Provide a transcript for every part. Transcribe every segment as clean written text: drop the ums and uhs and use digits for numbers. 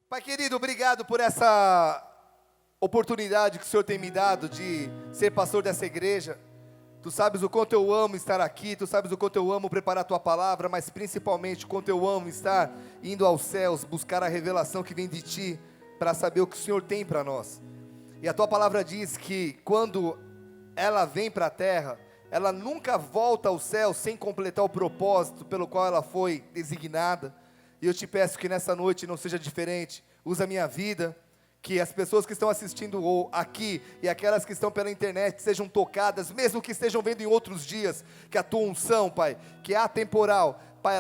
Pai querido, obrigado por essa oportunidade que o Senhor tem me dado de ser pastor dessa igreja. Tu sabes o quanto eu amo estar aqui, tu sabes o quanto eu amo preparar a tua palavra, mas principalmente o quanto eu amo estar indo aos céus, buscar a revelação que vem de ti, para saber o que o Senhor tem para nós. E a tua palavra diz que quando ela vem para a terra, ela nunca volta ao céu sem completar o propósito pelo qual ela foi designada. E eu te peço que nessa noite não seja diferente. Usa a minha vida, que as pessoas que estão assistindo aqui e aquelas que estão pela internet sejam tocadas, mesmo que estejam vendo em outros dias, que a tua unção, Pai, que é atemporal, Pai,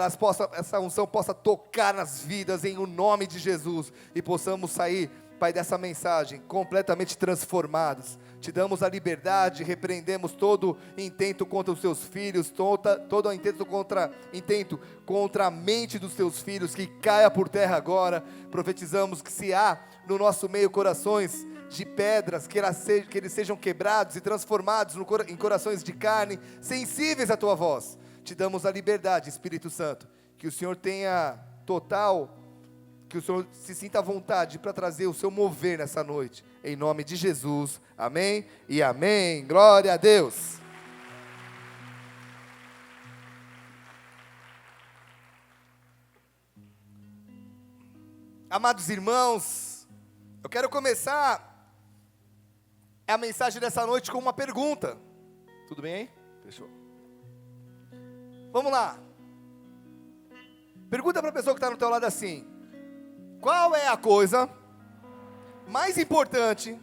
essa unção possa tocar nas vidas em o nome de Jesus, e possamos sair, Pai, dessa mensagem completamente transformados. Te damos a liberdade, repreendemos todo intento contra os seus filhos, todo intento contra a mente dos teus filhos, que caia por terra agora. Profetizamos que se há no nosso meio corações de pedras, que eles sejam quebrados e transformados em corações de carne, sensíveis à tua voz. Te damos a liberdade, Espírito Santo, que o Senhor tenha que o Senhor se sinta à vontade para trazer o seu mover nessa noite, em nome de Jesus, amém e amém, glória a Deus. Amados irmãos, eu quero começar a mensagem dessa noite com uma pergunta, tudo bem aí? Fechou. Vamos lá, pergunta para a pessoa que está no teu lado assim: qual é a coisa mais importante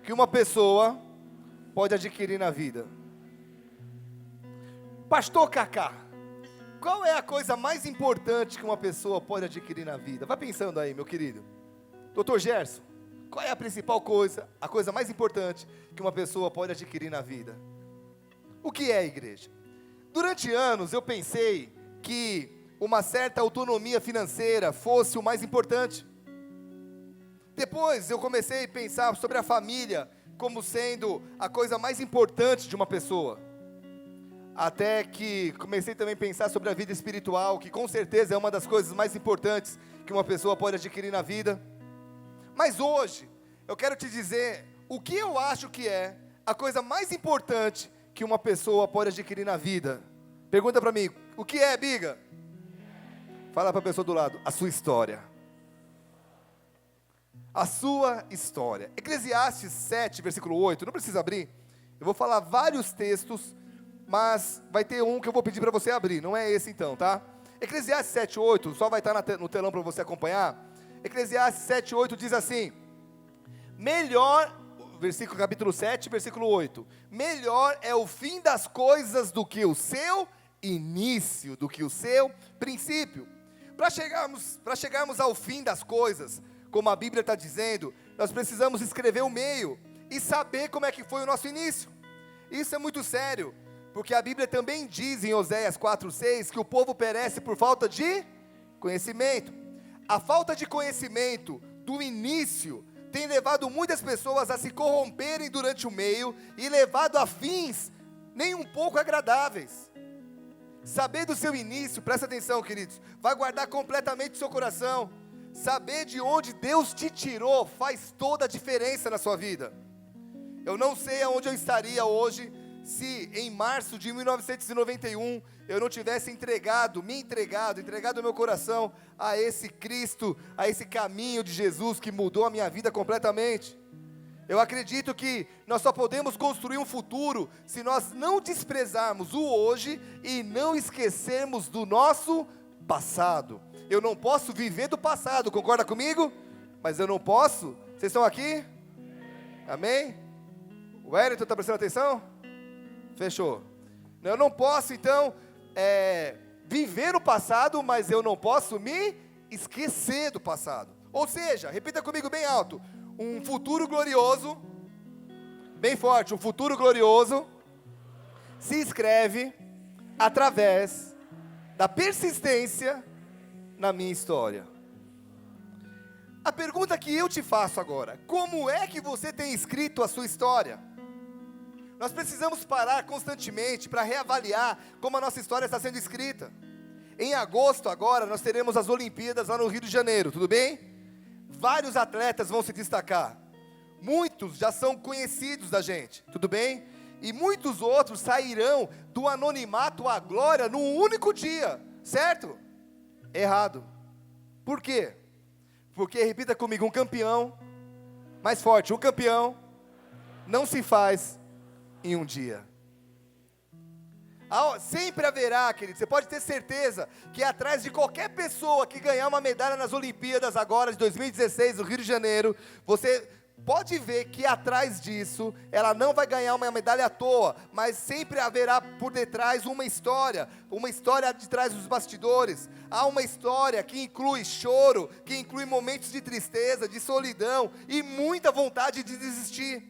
que uma pessoa pode adquirir na vida? Pastor Cacá, qual é a coisa mais importante que uma pessoa pode adquirir na vida? Vai pensando aí, meu querido. Doutor Gerson, qual é a principal coisa, a coisa mais importante que uma pessoa pode adquirir na vida? O que é a igreja? Durante anos eu pensei que uma certa autonomia financeira fosse o mais importante. Depois eu comecei a pensar sobre a família como sendo a coisa mais importante de uma pessoa. Até que comecei também a pensar sobre a vida espiritual, que com certeza é uma das coisas mais importantes que uma pessoa pode adquirir na vida. Mas hoje, eu quero te dizer o que eu acho que é a coisa mais importante que uma pessoa pode adquirir na vida. Pergunta para mim, o que é, Biga? Fala para a pessoa do lado, a sua história. A sua história. Eclesiastes 7, versículo 8, não precisa abrir. Eu vou falar vários textos, mas vai ter um que eu vou pedir para você abrir, não é esse então, tá? Eclesiastes 7, 8, só vai estar no telão para você acompanhar. Eclesiastes 7, 8 diz assim: melhor, capítulo 7, versículo 8, melhor é o fim das coisas do que o seu início, do que o seu princípio. Para chegarmos ao fim das coisas, como a Bíblia está dizendo, nós precisamos escrever o meio e saber como é que foi o nosso início. Isso é muito sério, porque a Bíblia também diz em Oséias 4:6 que o povo perece por falta de conhecimento. A falta de conhecimento do início tem levado muitas pessoas a se corromperem durante o meio e levado a fins nem um pouco agradáveis. Saber do seu início, presta atenção, queridos, vai guardar completamente o seu coração. Saber de onde Deus te tirou faz toda a diferença na sua vida. Eu não sei aonde eu estaria hoje se em março de 1991 eu não tivesse entregado o meu coração a esse Cristo, a esse caminho de Jesus que mudou a minha vida completamente. Eu acredito que nós só podemos construir um futuro se nós não desprezarmos o hoje e não esquecermos do nosso passado. Eu não posso viver do passado, concorda comigo? Mas eu não posso. Vocês estão aqui? Amém? O Wellington está prestando atenção? Fechou. Eu não posso então viver o passado, mas eu não posso me esquecer do passado. Ou seja, repita comigo bem alto: um futuro glorioso, bem forte, um futuro glorioso se escreve através da persistência na minha história. A pergunta que eu te faço agora: como é que você tem escrito a sua história? Nós precisamos parar constantemente para reavaliar como a nossa história está sendo escrita. Em agosto agora nós teremos as Olimpíadas lá no Rio de Janeiro, tudo bem? vários atletas vão se destacar. Muitos já são conhecidos da gente, tudo bem? E muitos outros sairão do anonimato à glória num único dia, certo? Errado. Por quê? Porque, repita comigo, um campeão, mais forte, um campeão não se faz em um dia. Sempre haverá, querido, você pode ter certeza que atrás de qualquer pessoa que ganhar uma medalha nas Olimpíadas agora de 2016 no Rio de Janeiro, você pode ver que atrás disso, ela não vai ganhar uma medalha à toa, mas sempre haverá por detrás uma história de trás dos bastidores. Há uma história que inclui choro, que inclui momentos de tristeza, de solidão e muita vontade de desistir.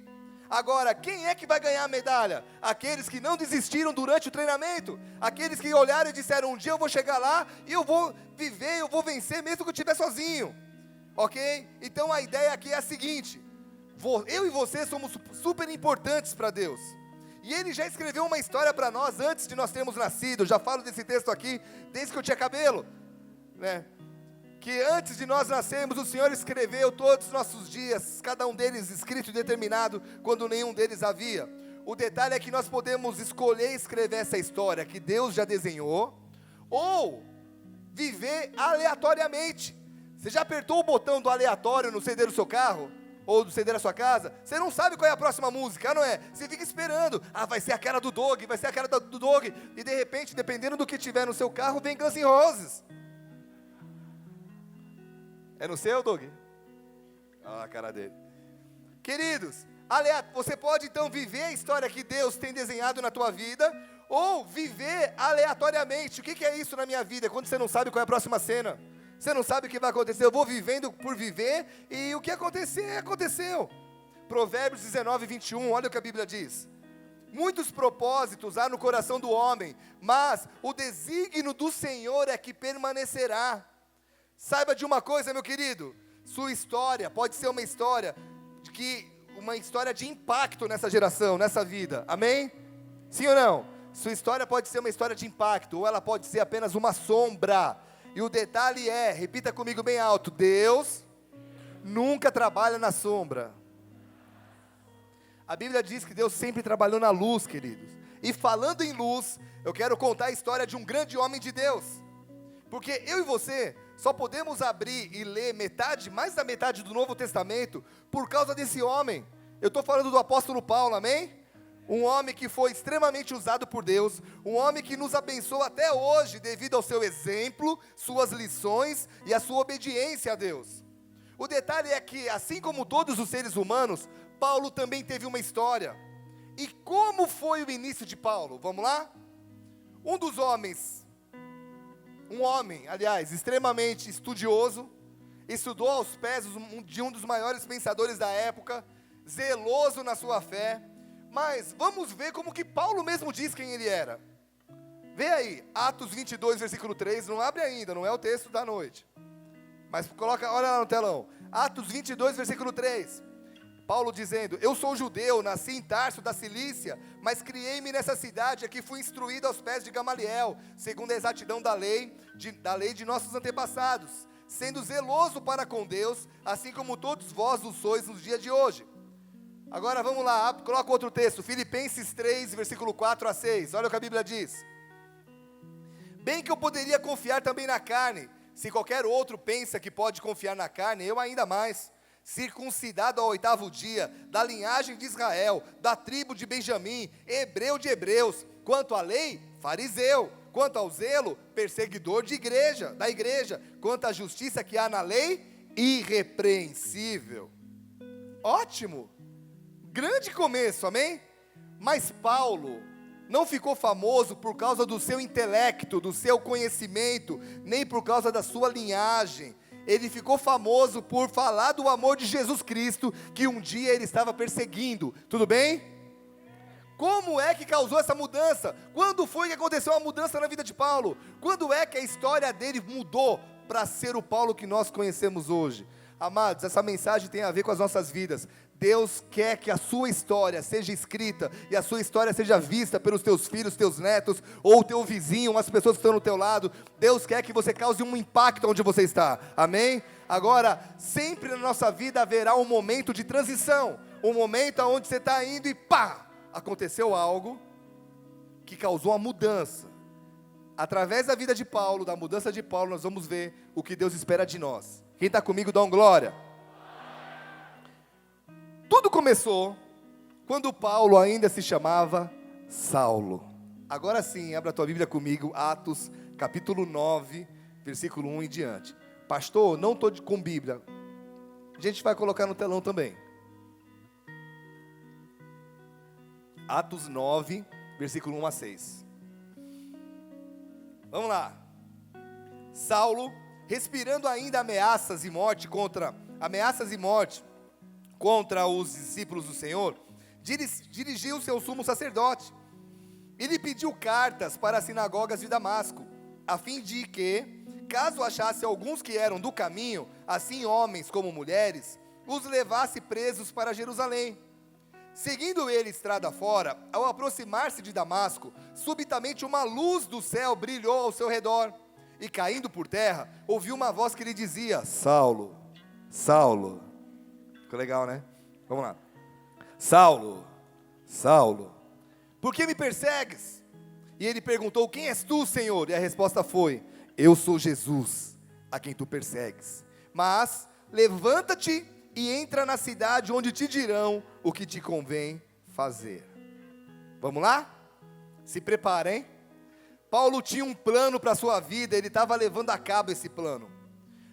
Agora, quem é que vai ganhar a medalha? Aqueles que não desistiram durante o treinamento, aqueles que olharam e disseram, um dia eu vou chegar lá e eu vou viver, eu vou vencer mesmo que eu estiver sozinho, ok? Então a ideia aqui é a seguinte, eu e você somos super importantes para Deus, e Ele já escreveu uma história para nós antes de nós termos nascido. Eu já falo desse texto aqui desde que eu tinha cabelo, né? Que antes de nós nascermos, o Senhor escreveu todos os nossos dias, cada um deles escrito e determinado, quando nenhum deles havia. O detalhe é que nós podemos escolher escrever essa história que Deus já desenhou, ou viver aleatoriamente. Você já apertou o botão do aleatório no CD do seu carro? Ou do CD da sua casa? Você não sabe qual é a próxima música, não é? Você fica esperando, vai ser aquela do Doug, vai ser aquela do Doug, e de repente, dependendo do que tiver no seu carro, vem Guns N' Roses. É no seu, Doug? Olha a cara dele. Queridos, você pode então viver a história que Deus tem desenhado na tua vida, ou viver aleatoriamente. O que é isso na minha vida? Quando você não sabe qual é a próxima cena, você não sabe o que vai acontecer. Eu vou vivendo por viver, e o que acontecer, aconteceu. Provérbios 19, 21, olha o que a Bíblia diz. Muitos propósitos há no coração do homem, mas o desígnio do Senhor é que permanecerá. Saiba de uma coisa, meu querido, sua história pode ser uma história de impacto nessa geração, nessa vida, amém? Sim ou não? Sua história pode ser uma história de impacto, ou ela pode ser apenas uma sombra, e o detalhe é, repita comigo bem alto, Deus nunca trabalha na sombra. A Bíblia diz que Deus sempre trabalhou na luz, queridos, e falando em luz, eu quero contar a história de um grande homem de Deus, porque eu e você só podemos abrir e ler mais da metade do Novo Testamento por causa desse homem. Eu estou falando do apóstolo Paulo, amém? Um homem que foi extremamente usado por Deus, um homem que nos abençoa até hoje devido ao seu exemplo, suas lições e a sua obediência a Deus. O detalhe é que, assim como todos os seres humanos, Paulo também teve uma história. E como foi o início de Paulo? Vamos lá? Um homem, aliás, extremamente estudioso, estudou aos pés de um dos maiores pensadores da época, zeloso na sua fé, mas vamos ver como que Paulo mesmo diz quem ele era. Vê aí, Atos 22, versículo 3, não abre ainda, não é o texto da noite, mas olha lá no telão, Atos 22, versículo 3, Paulo dizendo, eu sou judeu, nasci em Tarso da Cilícia, mas criei-me nessa cidade, aqui fui instruído aos pés de Gamaliel, segundo a exatidão da lei de nossos antepassados, sendo zeloso para com Deus, assim como todos vós o sois nos dias de hoje. Agora vamos lá, coloca outro texto, Filipenses 3, versículo 4 a 6, olha o que a Bíblia diz. Bem que eu poderia confiar também na carne, se qualquer outro pensa que pode confiar na carne, eu ainda mais. Circuncidado ao 8º dia, da linhagem de Israel, da tribo de Benjamim, hebreu de hebreus, quanto à lei, fariseu, quanto ao zelo, perseguidor da igreja, quanto à justiça que há na lei, irrepreensível. Ótimo, grande começo, amém? Mas Paulo não ficou famoso por causa do seu intelecto, do seu conhecimento, nem por causa da sua linhagem. Ele ficou famoso por falar do amor de Jesus Cristo, que um dia ele estava perseguindo, tudo bem? Como é que causou essa mudança? Quando foi que aconteceu a mudança na vida de Paulo? Quando é que a história dele mudou para ser o Paulo que nós conhecemos hoje. Amados, essa mensagem tem a ver com as nossas vidas. Deus quer que a sua história seja escrita e a sua história seja vista pelos teus filhos, teus netos, ou teu vizinho, as pessoas que estão no teu lado. Deus quer que você cause um impacto onde você está, amém? Agora, sempre na nossa vida haverá um momento de transição, um momento onde você está indo e pá, aconteceu algo que causou uma mudança. Através da vida de Paulo, da mudança de Paulo, nós vamos ver o que Deus espera de nós. Quem está comigo, dá um glória. Tudo começou quando Paulo ainda se chamava Saulo. Agora sim, abra a tua Bíblia comigo, Atos capítulo 9, versículo 1 em diante. Pastor, não estou com Bíblia. A gente vai colocar no telão também. Atos 9, versículo 1 a 6. Vamos lá. Saulo, respirando ainda ameaças e morte contra os discípulos do Senhor, dirigiu-se ao sumo sacerdote e lhe pediu cartas para as sinagogas de Damasco, a fim de que, caso achasse alguns que eram do caminho, assim homens como mulheres, os levasse presos para Jerusalém. Seguindo ele estrada fora, ao aproximar-se de Damasco, subitamente uma luz do céu brilhou ao seu redor, e caindo por terra, ouviu uma voz que lhe dizia: Saulo, Saulo. Ficou legal, né? Vamos lá. Saulo, Saulo, por que me persegues? E ele perguntou: quem és tu, Senhor? E a resposta foi: eu sou Jesus, a quem tu persegues. Mas levanta-te e entra na cidade, onde te dirão o que te convém fazer. Vamos lá? Se prepara, hein? Paulo tinha um plano para a sua vida, ele estava levando a cabo esse plano.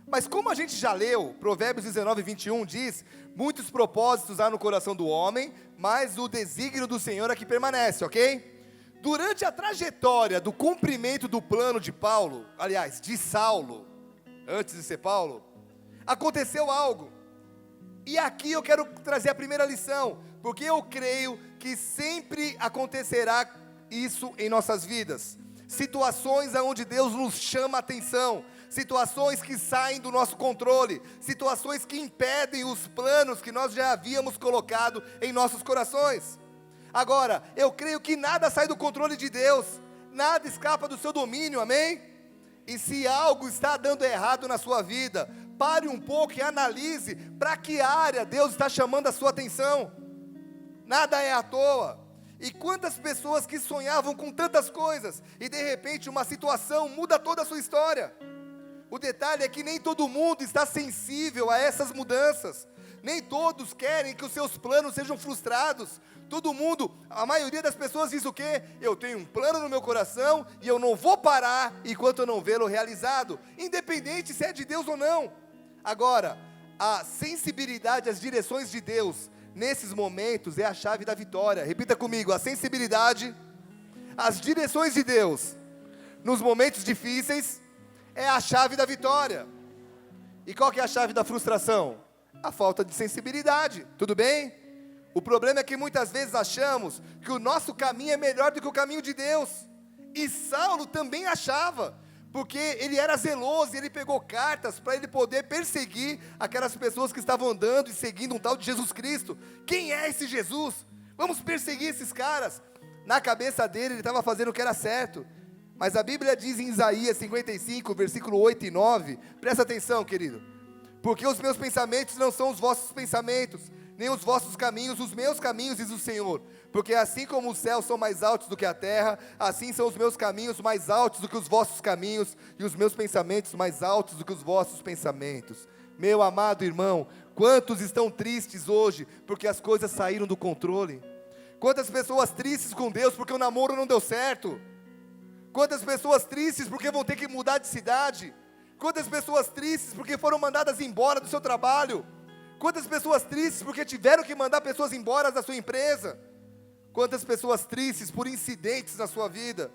Mas como a gente já leu, Provérbios 19, 21 diz: muitos propósitos há no coração do homem, mas o desígnio do Senhor é que permanece, ok? Durante a trajetória do cumprimento do plano de Paulo, aliás, de Saulo, antes de ser Paulo, aconteceu algo. E aqui eu quero trazer a primeira lição, porque eu creio que sempre acontecerá isso em nossas vidas. Situações onde Deus nos chama a atenção, situações que saem do nosso controle, situações que impedem os planos que nós já havíamos colocado em nossos corações. Agora, eu creio que nada sai do controle de Deus, nada escapa do seu domínio, amém? E se algo está dando errado na sua vida, pare um pouco e analise para que área Deus está chamando a sua atenção. Nada é à toa. E quantas pessoas que sonhavam com tantas coisas, e de repente uma situação muda toda a sua história. O detalhe é que nem todo mundo está sensível a essas mudanças. Nem todos querem que os seus planos sejam frustrados. Todo mundo, a maioria das pessoas diz o quê? Eu tenho um plano no meu coração e eu não vou parar enquanto eu não vê-lo realizado, independente se é de Deus ou não. Agora, a sensibilidade às direções de Deus nesses momentos é a chave da vitória. Repita comigo: a sensibilidade às direções de Deus nos momentos difíceis é a chave da vitória. E qual que é a chave da frustração? A falta de sensibilidade, tudo bem? O problema é que muitas vezes achamos que o nosso caminho é melhor do que o caminho de Deus. E Saulo também achava, porque ele era zeloso, ele pegou cartas para ele poder perseguir aquelas pessoas que estavam andando e seguindo um tal de Jesus Cristo. Quem é esse Jesus? Vamos perseguir esses caras. Na cabeça dele, ele estava fazendo o que era certo. Mas a Bíblia diz em Isaías 55, versículo 8 e 9, presta atenção, querido: porque os meus pensamentos não são os vossos pensamentos, nem os vossos caminhos, os meus caminhos, diz o Senhor. Porque assim como os céus são mais altos do que a terra, assim são os meus caminhos mais altos do que os vossos caminhos, e os meus pensamentos mais altos do que os vossos pensamentos. Meu amado irmão, quantos estão tristes hoje, porque as coisas saíram do controle? Quantas pessoas tristes com Deus, porque o namoro não deu certo? Quantas pessoas tristes, porque vão ter que mudar de cidade? Quantas pessoas tristes, porque foram mandadas embora do seu trabalho? Quantas pessoas tristes, porque tiveram que mandar pessoas embora da sua empresa? Quantas pessoas tristes por incidentes na sua vida?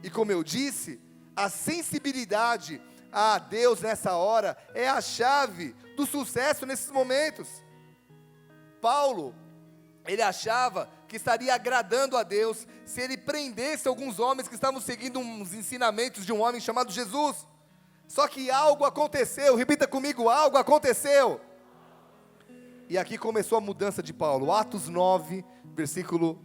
E como eu disse, a sensibilidade a Deus nessa hora é a chave do sucesso nesses momentos. Paulo, ele achava que estaria agradando a Deus se ele prendesse alguns homens que estavam seguindo uns ensinamentos de um homem chamado Jesus. Só que algo aconteceu, repita comigo, algo aconteceu. E aqui começou a mudança de Paulo, Atos 9, versículo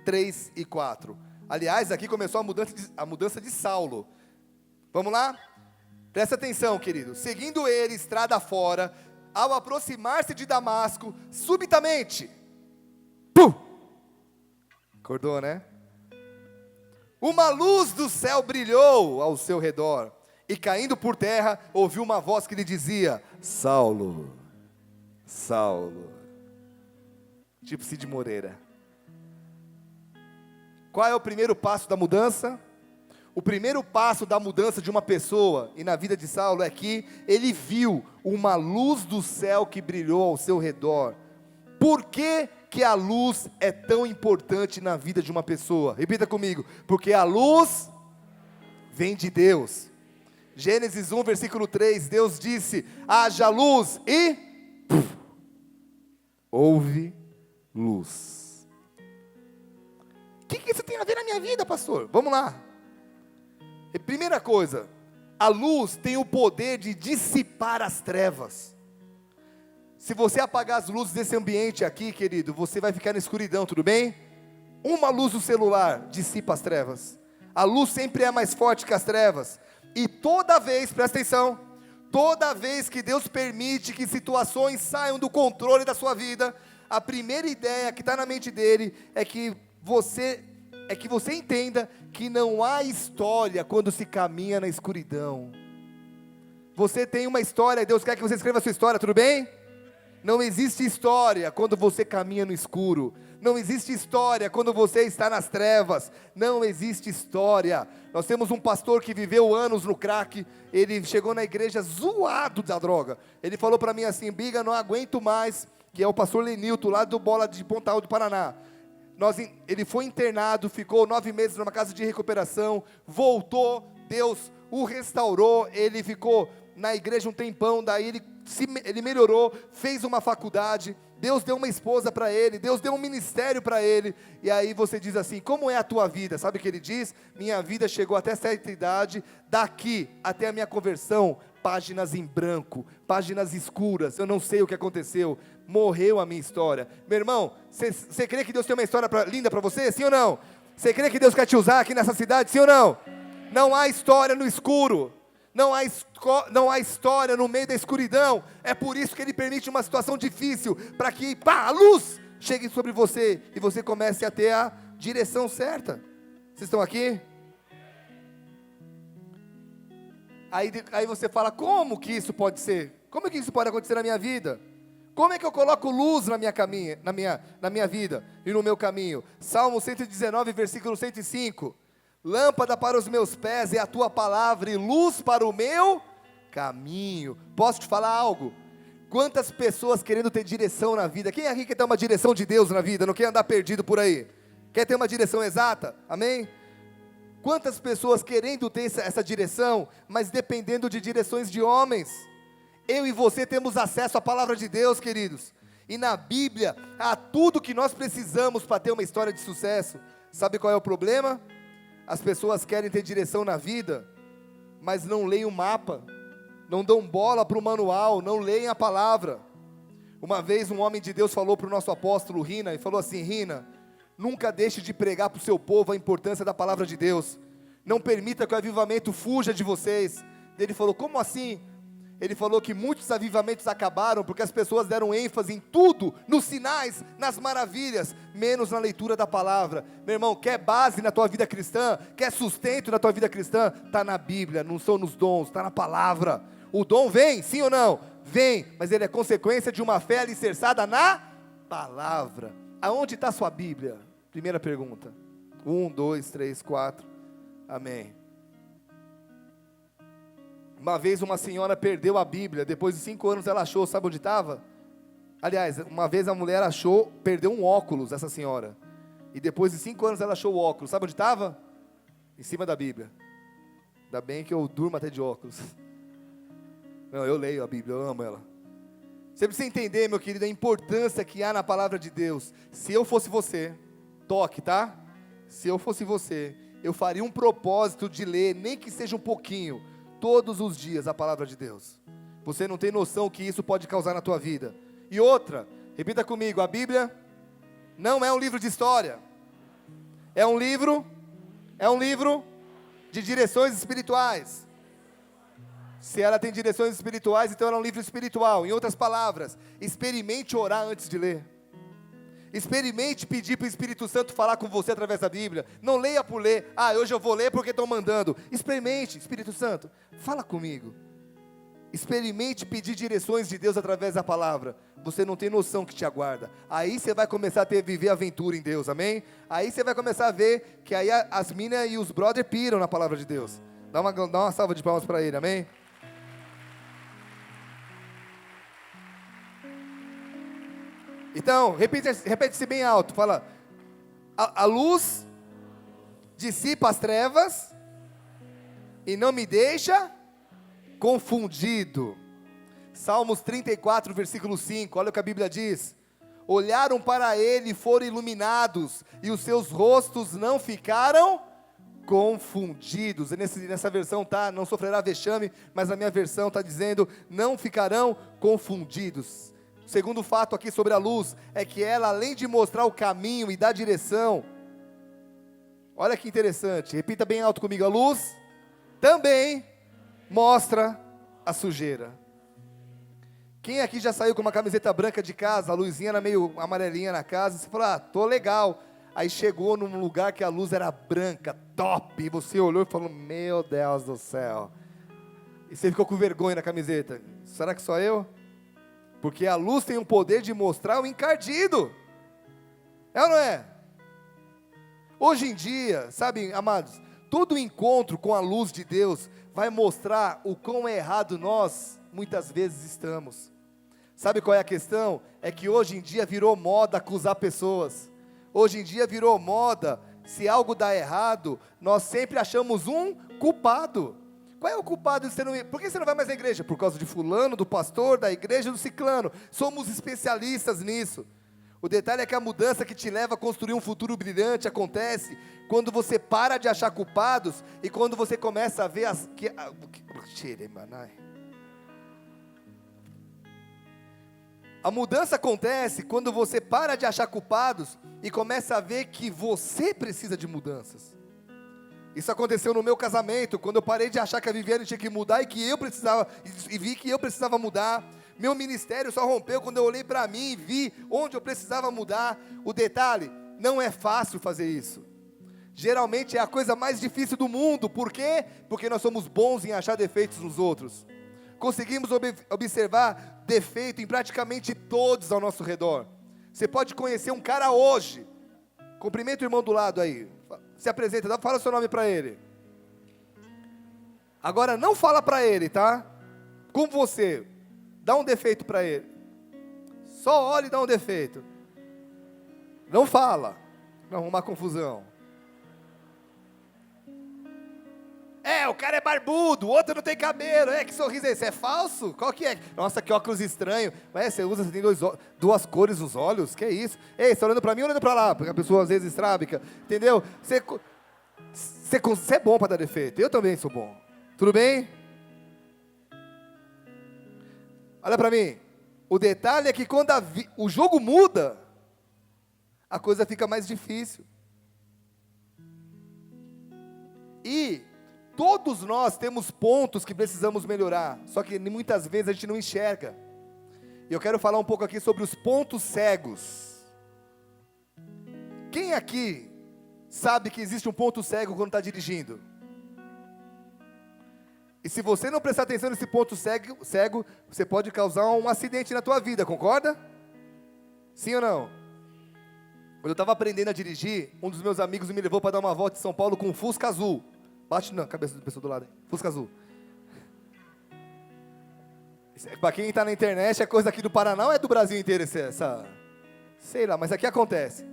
3 e 4. Aliás, aqui começou a mudança de Saulo. Vamos lá? Presta atenção, querido. Seguindo ele, estrada fora, ao aproximar-se de Damasco, subitamente, pum! Acordou, né? Uma luz do céu brilhou ao seu redor, e caindo por terra, ouviu uma voz que lhe dizia: Saulo, Saulo. Tipo Cid Moreira. Qual é o primeiro passo da mudança? O primeiro passo da mudança de uma pessoa, e na vida de Saulo, é que ele viu uma luz do céu que brilhou ao seu redor. Por que que a luz é tão importante na vida de uma pessoa? Repita comigo, porque a luz vem de Deus. Gênesis 1, versículo 3, Deus disse: haja luz, e houve luz. O que isso tem a ver na minha vida, pastor? Vamos lá. Primeira coisa, a luz tem o poder de dissipar as trevas. Se você apagar as luzes desse ambiente aqui, querido, você vai ficar na escuridão, tudo bem? Uma luz do celular dissipa as trevas. A luz sempre é mais forte que as trevas. E toda vez, presta atenção, toda vez que Deus permite que situações saiam do controle da sua vida, a primeira ideia que está na mente dele é que você entenda que não há história quando se caminha na escuridão. Você tem uma história, Deus quer que você escreva a sua história, tudo bem? Não existe história quando você caminha no escuro. Não existe história quando você está nas trevas. Não existe história. Nós temos um pastor que viveu anos no crack. Ele chegou na igreja zoado da droga. Ele falou para mim assim: Biga, não aguento mais. Que é o pastor Lenilton, lá do Bola de Pontal do Paraná. Ele foi internado, ficou 9 meses numa casa de recuperação. Voltou, Deus o restaurou. Ele ficou na igreja um tempão. Daí ele melhorou, fez uma faculdade, Deus deu uma esposa para ele, Deus deu um ministério para ele. E aí você diz assim: como é a tua vida? Sabe o que ele diz? Minha vida chegou até certa idade, daqui até a minha conversão, páginas em branco, páginas escuras, eu não sei o que aconteceu, morreu a minha história. Meu irmão, você crê que Deus tem uma história linda para você? Sim ou não? Você crê que Deus quer te usar aqui nessa cidade? Sim ou não? Não há história no escuro. Não há história no meio da escuridão. É por isso que Ele permite uma situação difícil, para que a luz chegue sobre você, e você comece a ter a direção certa. Vocês estão aqui? Aí você fala: como que isso pode ser? Como que isso pode acontecer na minha vida? Como é que eu coloco luz na minha vida e no meu caminho? Salmo 119, versículo 105. Lâmpada para os meus pés é a tua palavra, e luz para o meu caminho. Posso te falar algo? Quantas pessoas querendo ter direção na vida? Quem aqui quer ter uma direção de Deus na vida? Não quer andar perdido por aí? Quer ter uma direção exata? Amém? Quantas pessoas querendo ter essa direção, mas dependendo de direções de homens? Eu e você temos acesso à palavra de Deus, queridos. E na Bíblia há tudo que nós precisamos para ter uma história de sucesso. Sabe qual é o problema? As pessoas querem ter direção na vida, mas não leem o mapa, não dão bola para o manual, não leem a palavra. Uma vez um homem de Deus falou para o nosso apóstolo Rina, e falou assim: Rina, nunca deixe de pregar para o seu povo a importância da palavra de Deus. Não permita que o avivamento fuja de vocês. Ele falou: como assim? Ele falou que muitos avivamentos acabaram porque as pessoas deram ênfase em tudo, nos sinais, nas maravilhas, menos na leitura da palavra. Meu irmão, quer base na tua vida cristã? Quer sustento na tua vida cristã? Está na Bíblia, não são nos dons, está na palavra. O dom vem, sim ou não? Vem, mas ele é consequência de uma fé alicerçada na palavra. Aonde está a sua Bíblia? Primeira pergunta. 1, 2, 3, 4. Amém. Uma vez uma senhora perdeu a Bíblia, depois de 5 anos ela achou, sabe onde estava? Aliás, uma vez a mulher perdeu um óculos, essa senhora. E depois de 5 anos ela achou o óculos, sabe onde estava? Em cima da Bíblia. Ainda bem que eu durmo até de óculos. Não, eu leio a Bíblia, eu amo ela. Você precisa entender, meu querido, a importância que há na palavra de Deus. Se eu fosse você, toque, tá? Se eu fosse você, eu faria um propósito de ler, nem que seja um pouquinho, todos os dias a palavra de Deus. Você não tem noção o que isso pode causar na tua vida. E outra, repita comigo, a Bíblia não é um livro de história. É um livro de direções espirituais. Se ela tem direções espirituais, então ela é um livro espiritual. Em outras palavras, experimente orar antes de ler. Experimente pedir para o Espírito Santo falar com você através da Bíblia. Não leia por ler. Hoje eu vou ler porque estão mandando. Experimente, Espírito Santo, fala comigo. Experimente pedir direções de Deus através da palavra. Você não tem noção que te aguarda. Aí você vai começar a viver aventura em Deus, amém? Aí você vai começar a ver que aí as minas e os brothers piram na palavra de Deus. Dá uma salva de palmas para ele, amém? Então, repete-se bem alto, fala, a luz dissipa as trevas e não me deixa confundido. Salmos 34, versículo 5, olha o que a Bíblia diz, olharam para ele e foram iluminados, e os seus rostos não ficaram confundidos. Nessa versão não sofrerá vexame, mas na minha versão está dizendo, não ficarão confundidos. O segundo fato aqui sobre a luz, é que ela, além de mostrar o caminho e dar direção, olha que interessante, repita bem alto comigo, a luz também mostra a sujeira. Quem aqui já saiu com uma camiseta branca de casa, a luzinha era meio amarelinha na casa, você falou, tô legal, aí chegou num lugar que a luz era branca, top, e você olhou e falou, meu Deus do céu, e você ficou com vergonha na camiseta, será que só eu? Porque a luz tem o poder de mostrar o encardido. É ou não é? Hoje em dia, sabe, amados, todo encontro com a luz de Deus vai mostrar o quão errado nós, muitas vezes, estamos. Sabe qual é a questão? É que hoje em dia virou moda acusar pessoas. Hoje em dia virou moda, se algo dá errado, nós sempre achamos um culpado. Qual é o culpado de você não ir? Por que você não vai mais à igreja? Por causa de fulano, do pastor, da igreja, do ciclano. Somos especialistas nisso. O detalhe é que a mudança que te leva a construir um futuro brilhante acontece quando você para de achar culpados e quando você começa a ver A mudança acontece quando você para de achar culpados e começa a ver que você precisa de mudanças. Isso aconteceu no meu casamento, quando eu parei de achar que a Viviane tinha que mudar e vi que eu precisava mudar. Meu ministério só rompeu quando eu olhei para mim e vi onde eu precisava mudar. O detalhe, não é fácil fazer isso. Geralmente é a coisa mais difícil do mundo. Por quê? Porque nós somos bons em achar defeitos nos outros. Conseguimos observar defeito em praticamente todos ao nosso redor. Você pode conhecer um cara hoje. Cumprimenta o irmão do lado aí. Se apresenta, fala o seu nome para ele. Agora não fala para ele, tá? Com você, dá um defeito para ele. Só olha e dá um defeito. Não fala, não arrumar confusão. O cara é barbudo, o outro não tem cabelo. Que sorriso é esse? É falso? Qual que é? Nossa, que óculos estranho. Você tem duas cores nos olhos? Que é isso? Você está olhando para mim ou olhando para lá? Porque a pessoa às vezes estrábica, entendeu? Você é bom para dar defeito. Eu também sou bom. Tudo bem? Olha para mim. O detalhe é que quando o jogo muda, a coisa fica mais difícil. E todos nós temos pontos que precisamos melhorar, só que muitas vezes a gente não enxerga. E eu quero falar um pouco aqui sobre os pontos cegos. Quem aqui sabe que existe um ponto cego quando está dirigindo? E se você não prestar atenção nesse ponto cego, você pode causar um acidente na tua vida, concorda? Sim ou não? Quando eu estava aprendendo a dirigir, um dos meus amigos me levou para dar uma volta em São Paulo com um Fusca azul. Bate na cabeça da pessoa do lado. Fusca azul. Para quem está na internet, é coisa aqui do Paraná ou é do Brasil inteiro essa... Sei lá, mas aqui acontece.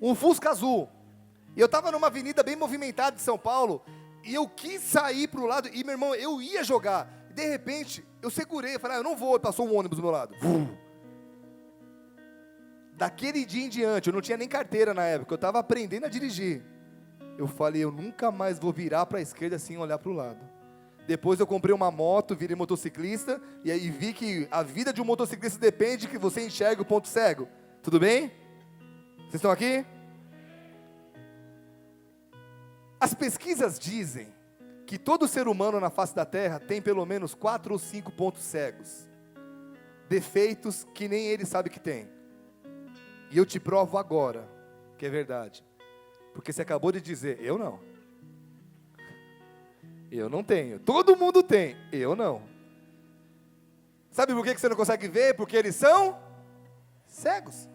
Um Fusca azul. E eu estava numa avenida bem movimentada de São Paulo, e eu quis sair para o lado, e meu irmão, eu ia jogar. E de repente, eu segurei, falei, eu não vou, e passou um ônibus do meu lado. Daquele dia em diante, eu não tinha nem carteira na época, eu estava aprendendo a dirigir. Eu falei, eu nunca mais vou virar para a esquerda assim e olhar para o lado. Depois eu comprei uma moto, virei motociclista, e aí vi que a vida de um motociclista depende que você enxergue o ponto cego. Tudo bem? Vocês estão aqui? As pesquisas dizem que todo ser humano na face da terra tem pelo menos 4 ou 5 pontos cegos. Defeitos que nem ele sabe que tem. E eu te provo agora que é verdade. Porque você acabou de dizer, eu não. Eu não tenho. Todo mundo tem, eu não. Sabe por que você não consegue ver? Porque eles são cegos.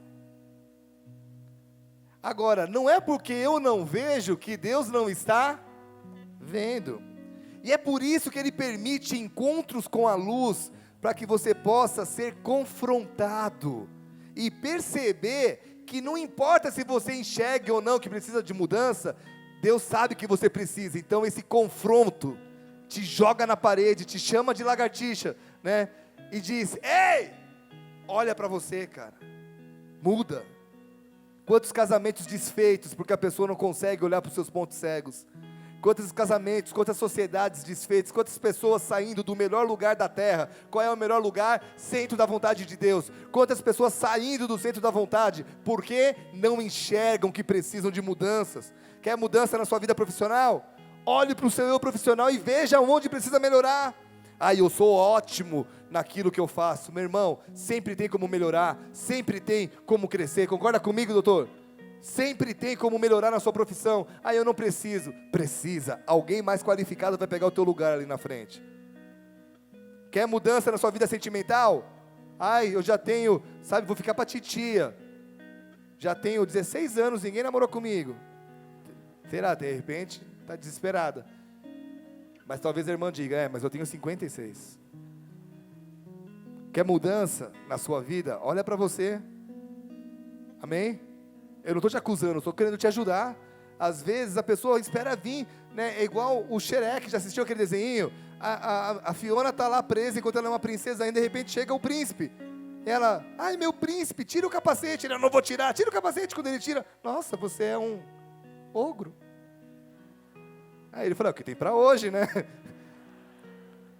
Agora, não é porque eu não vejo que Deus não está vendo. E é por isso que Ele permite encontros com a luz, para que você possa ser confrontado e perceber que não importa se você enxergue ou não que precisa de mudança, Deus sabe que você precisa. Então esse confronto te joga na parede, te chama de lagartixa, né? E diz, ei, olha para você, cara, muda. Quantos casamentos desfeitos, porque a pessoa não consegue olhar para os seus pontos cegos. Quantos casamentos, quantas sociedades desfeitas, quantas pessoas saindo do melhor lugar da terra. Qual é o melhor lugar? Centro da vontade de Deus. Quantas pessoas saindo do centro da vontade, porque não enxergam que precisam de mudanças. Quer mudança na sua vida profissional? Olhe para o seu eu profissional e veja onde precisa melhorar. Eu sou ótimo naquilo que eu faço. Meu irmão, sempre tem como melhorar, sempre tem como crescer. Concorda comigo, doutor? Sempre tem como melhorar na sua profissão. Eu não preciso. Precisa. Alguém mais qualificado vai pegar o teu lugar ali na frente. Quer mudança na sua vida sentimental? Eu já tenho, vou ficar para titia. Já tenho 16 anos, ninguém namorou comigo. Será? De repente, está desesperada. Mas talvez a irmã diga, mas eu tenho 56. Quer mudança na sua vida? Olha para você. Amém? Eu não estou te acusando, estou querendo te ajudar. Às vezes a pessoa espera vir, né? É igual o Shrek, já assistiu aquele desenho? A Fiona está lá presa enquanto ela é uma princesa, ainda de repente chega o príncipe. Ela, meu príncipe, tira o capacete. Ele, eu não vou tirar, tira o capacete. Quando ele tira, nossa, você é um ogro. Aí ele falou, o que tem para hoje, né?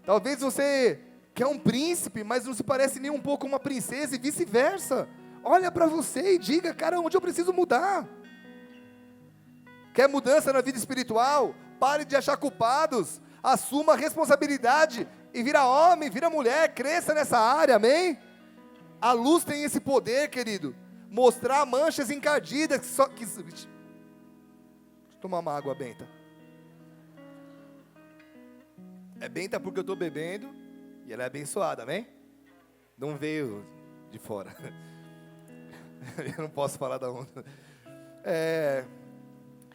Talvez você quer um príncipe, mas não se parece nem um pouco uma princesa e vice-versa. Olha para você e diga, cara, onde eu preciso mudar? Quer mudança na vida espiritual? Pare de achar culpados, assuma a responsabilidade e vira homem, vira mulher, cresça nessa área, amém? A luz tem esse poder, querido, mostrar manchas encardidas Deixa eu tomar uma água benta. É benta porque eu estou bebendo e ela é abençoada, amém? Não veio de fora. Eu não posso falar da onda.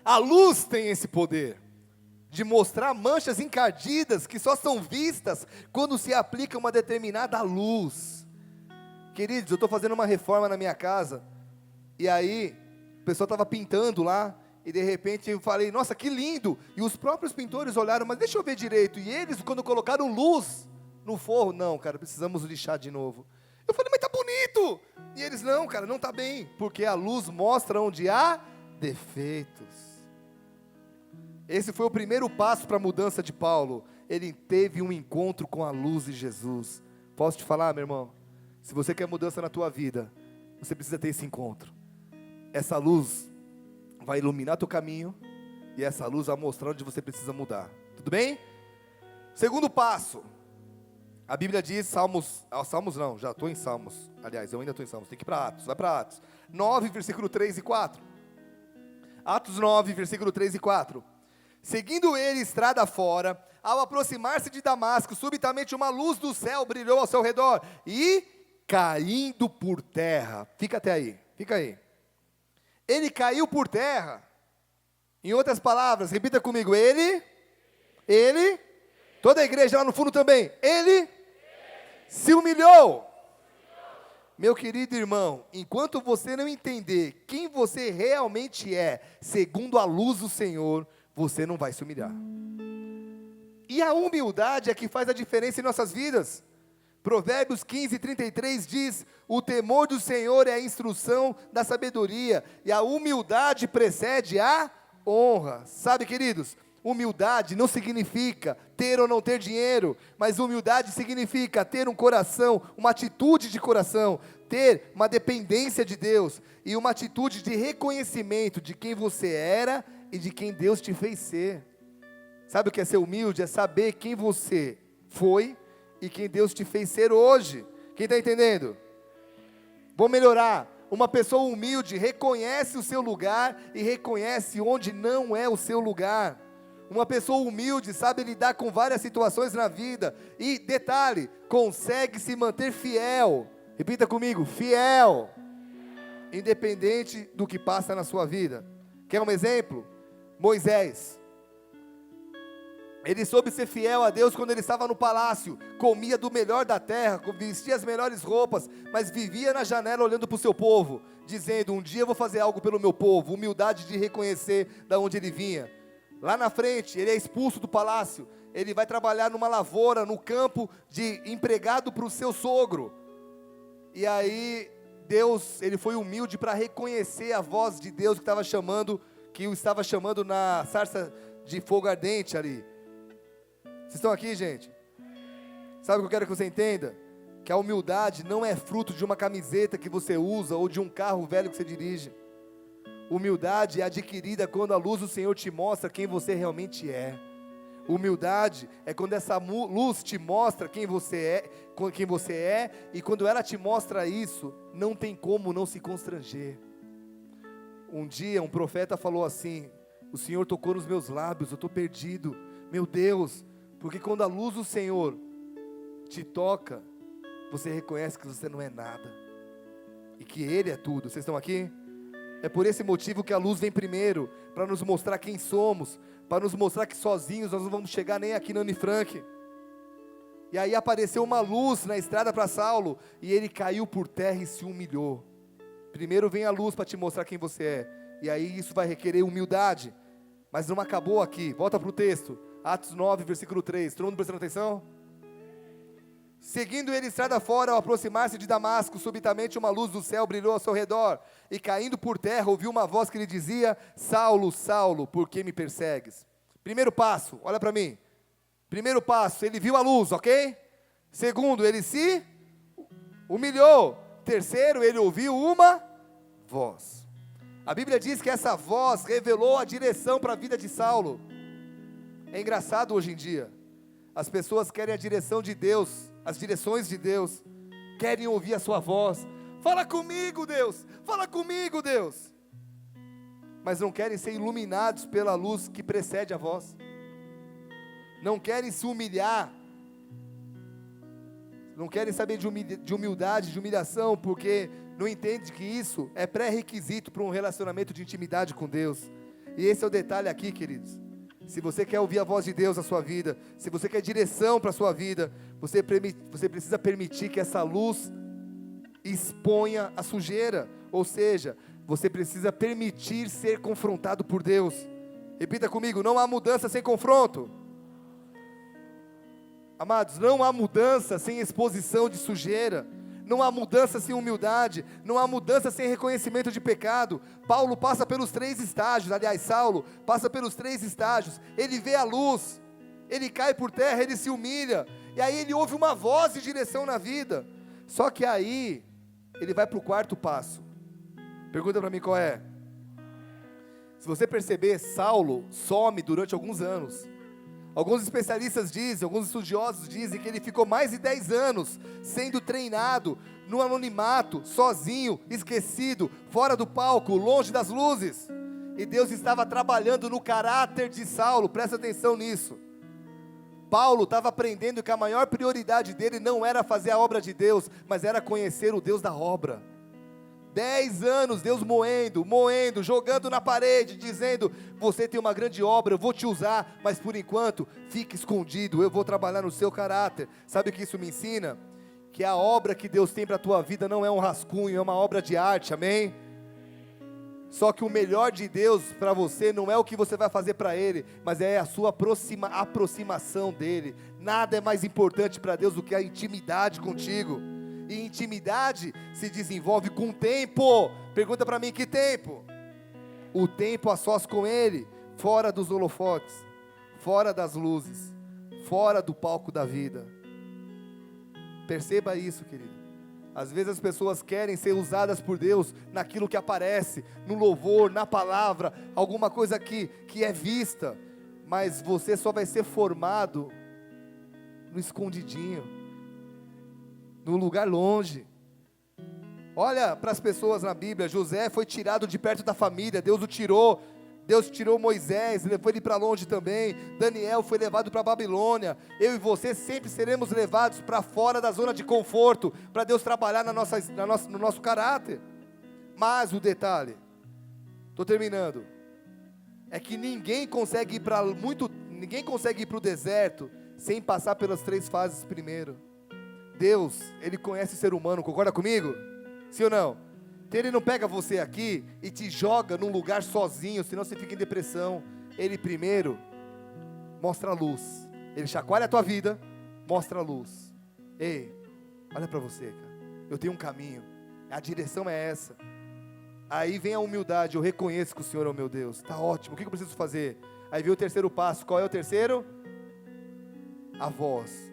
A luz tem esse poder de mostrar manchas encardidas que só são vistas quando se aplica uma determinada luz. Queridos, eu estou fazendo uma reforma na minha casa, e aí o pessoal estava pintando lá, e de repente eu falei, nossa, que lindo, e os próprios pintores olharam, mas deixa eu ver direito, e eles quando colocaram luz no forro, não cara, precisamos lixar de novo. Eu falei, mas tá bonito, e eles, não cara, não tá bem, porque a luz mostra onde há defeitos. Esse foi o primeiro passo para a mudança de Paulo. Ele teve um encontro com a luz de Jesus. Posso te falar, meu irmão? Se você quer mudança na tua vida, você precisa ter esse encontro. Essa luz vai iluminar teu caminho, e essa luz vai mostrar onde você precisa mudar. Tudo bem? Segundo passo. A Bíblia diz, Salmos não, já estou em Salmos. Aliás, eu ainda estou em Salmos, tem que ir para Atos, vai para Atos. 9, versículo 3 e 4. Atos 9, versículo 3 e 4. Seguindo ele estrada fora, ao aproximar-se de Damasco, subitamente uma luz do céu brilhou ao seu redor, e caindo por terra, fica até aí, fica aí. Ele caiu por terra. Em outras palavras, repita comigo, ele, toda a igreja lá no fundo também, ele se humilhou. Meu querido irmão, enquanto você não entender quem você realmente é, segundo a luz do Senhor, você não vai se humilhar. E a humildade é que faz a diferença em nossas vidas. Provérbios 15, 33 diz, o temor do Senhor é a instrução da sabedoria, e a humildade precede a honra. Sabe, queridos, Humildade não significa ter ou não ter dinheiro, mas humildade significa ter um coração, uma atitude de coração, ter uma dependência de Deus e uma atitude de reconhecimento de quem você era e de quem Deus te fez ser. Sabe o que é ser humilde? É saber quem você foi e quem Deus te fez ser hoje. Quem está entendendo? Vou melhorar. Uma pessoa humilde reconhece o seu lugar e reconhece onde não é o seu lugar. Uma pessoa humilde sabe lidar com várias situações na vida e, detalhe, consegue se manter fiel. Repita comigo, fiel, independente do que passa na sua vida. Quer um exemplo? Moisés. Ele soube ser fiel a Deus quando ele estava no palácio, comia do melhor da terra, vestia as melhores roupas, mas vivia na janela olhando para o seu povo, dizendo, um dia eu vou fazer algo pelo meu povo, humildade de reconhecer de onde ele vinha. Lá na frente, ele é expulso do palácio, ele vai trabalhar numa lavoura, no campo, de empregado para o seu sogro. E aí, Deus, ele foi humilde para reconhecer a voz de Deus que o estava chamando na sarça de fogo ardente ali. Vocês estão aqui, gente? Sabe o que eu quero que você entenda? Que a humildade não é fruto de uma camiseta que você usa ou de um carro velho que você dirige. Humildade é adquirida quando a luz do Senhor te mostra quem você realmente é. Humildade é quando essa luz te mostra quem você é, e quando ela te mostra isso, não tem como não se constranger. Um dia um profeta falou assim, o Senhor tocou nos meus lábios, eu estou perdido, meu Deus, porque quando a luz do Senhor te toca, você reconhece que você não é nada, e que Ele é tudo. Vocês estão aqui? É por esse motivo que a luz vem primeiro, para nos mostrar quem somos, para nos mostrar que sozinhos nós não vamos chegar nem aqui na Anne Frank. E aí apareceu uma luz na estrada para Saulo, e ele caiu por terra e se humilhou. Primeiro vem a luz para te mostrar quem você é, e aí isso vai requerer humildade, mas não acabou aqui. Volta para o texto, Atos 9, versículo 3, todo mundo prestando atenção? Seguindo ele estrada fora, ao aproximar-se de Damasco, subitamente uma luz do céu brilhou ao seu redor, e caindo por terra, ouviu uma voz que lhe dizia, Saulo, Saulo, por que me persegues? Primeiro passo, olha para mim, primeiro passo, ele viu a luz, ok? Segundo, ele se humilhou. Terceiro, ele ouviu uma voz. A Bíblia diz que essa voz revelou a direção para a vida de Saulo. É engraçado hoje em dia, as pessoas querem a direção de Deus, as direções de Deus, querem ouvir a sua voz, fala comigo Deus, fala comigo Deus, mas não querem ser iluminados pela luz que precede a voz, não querem se humilhar, não querem saber de humildade, de humilhação, porque não entendem que isso é pré-requisito para um relacionamento de intimidade com Deus. E esse é o detalhe aqui, queridos. Se você quer ouvir a voz de Deus na sua vida, se você quer direção para a sua vida, você precisa permitir que essa luz exponha a sujeira, ou seja, você precisa permitir ser confrontado por Deus. Repita comigo, não há mudança sem confronto. Amados, não há mudança sem exposição de sujeira, não há mudança sem humildade, não há mudança sem reconhecimento de pecado. Paulo passa pelos 3 estágios, aliás, Saulo passa pelos 3 estágios, ele vê a luz, ele cai por terra, ele se humilha, e aí ele ouve uma voz de direção na vida, só que aí, ele vai para o 4º passo, pergunta para mim qual é? Se você perceber, Saulo some durante alguns anos. Alguns especialistas dizem, alguns estudiosos dizem que ele ficou mais de 10 anos sendo treinado no anonimato, sozinho, esquecido, fora do palco, longe das luzes. E Deus estava trabalhando no caráter de Saulo, presta atenção nisso. Paulo estava aprendendo que a maior prioridade dele não era fazer a obra de Deus, mas era conhecer o Deus da obra. 10 anos, Deus moendo, jogando na parede, dizendo, você tem uma grande obra, eu vou te usar, mas por enquanto, fique escondido, eu vou trabalhar no seu caráter. Sabe o que isso me ensina? Que a obra que Deus tem para a tua vida não é um rascunho, é uma obra de arte, amém? Só que o melhor de Deus para você não é o que você vai fazer para Ele, mas é a sua aproximação dEle. Nada é mais importante para Deus do que a intimidade contigo. E intimidade se desenvolve com tempo. Pergunta para mim, que tempo? O tempo a sós com Ele, fora dos holofotes. fora das luzes, fora do palco da vida. Perceba isso, querido. Às vezes as pessoas querem ser usadas por Deus naquilo que aparece, no louvor, na palavra, alguma coisa que é vista, mas você só vai ser formado no escondidinho, no lugar longe. Olha para as pessoas na Bíblia. José foi tirado de perto da família, Deus o tirou. Deus tirou Moisés, levou ele para longe também. Daniel foi levado para a Babilônia. Eu e você sempre seremos levados para fora da zona de conforto, para Deus trabalhar no nosso caráter. Mas o detalhe, estou terminando, é que ninguém consegue ir para o deserto sem passar pelas 3 fases primeiro. Deus, Ele conhece o ser humano, concorda comigo? Sim ou não? Então Ele não pega você aqui e te joga num lugar sozinho, senão você fica em depressão. Ele primeiro mostra a luz. Ele chacoalha a tua vida, mostra a luz. Ei, olha para você, cara. Eu tenho um caminho, a direção é essa. Aí vem a humildade, eu reconheço que o Senhor é o meu Deus. Está ótimo, o que eu preciso fazer? Aí vem o terceiro passo, qual é o terceiro? A voz.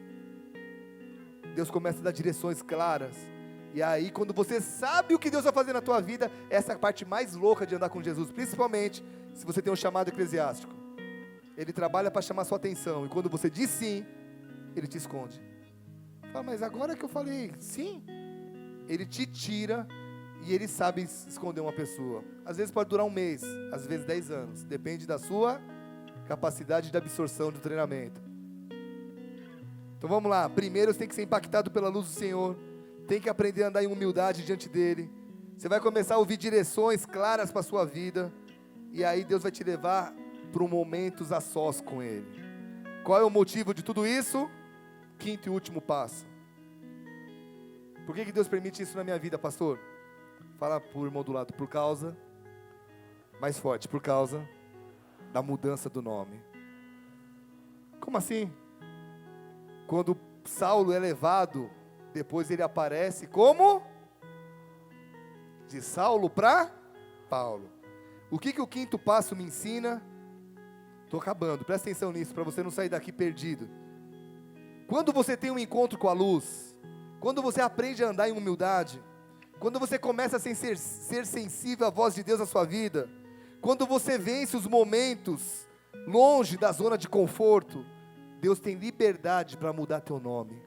Deus começa a dar direções claras. E aí quando você sabe o que Deus vai fazer na tua vida, essa é a parte mais louca de andar com Jesus. Principalmente se você tem um chamado eclesiástico. Ele trabalha para chamar a sua atenção. E quando você diz sim, Ele te esconde. Fala, mas agora que eu falei sim, Ele te tira. E Ele sabe esconder uma pessoa. Às vezes pode durar 1 mês, às vezes 10 anos. Depende da sua capacidade de absorção do treinamento. Então vamos lá. Primeiro você tem que ser impactado pela luz do Senhor. Tem que aprender a andar em humildade diante dEle. Você vai começar a ouvir direções claras para a sua vida. E aí Deus vai te levar para momentos a sós com Ele. Qual é o motivo de tudo isso? 5º e último passo. Por que Deus permite isso na minha vida, pastor? Fala por irmão do lado. Por causa, mais forte, por causa da mudança do nome. Como assim? Quando Saulo é levado, depois ele aparece como? De Saulo para Paulo. O que o 5º passo me ensina? Estou acabando, presta atenção nisso, para você não sair daqui perdido. Quando você tem um encontro com a luz, quando você aprende a andar em humildade, quando você começa a ser sensível à voz de Deus na sua vida, quando você vence os momentos longe da zona de conforto, Deus tem liberdade para mudar teu nome.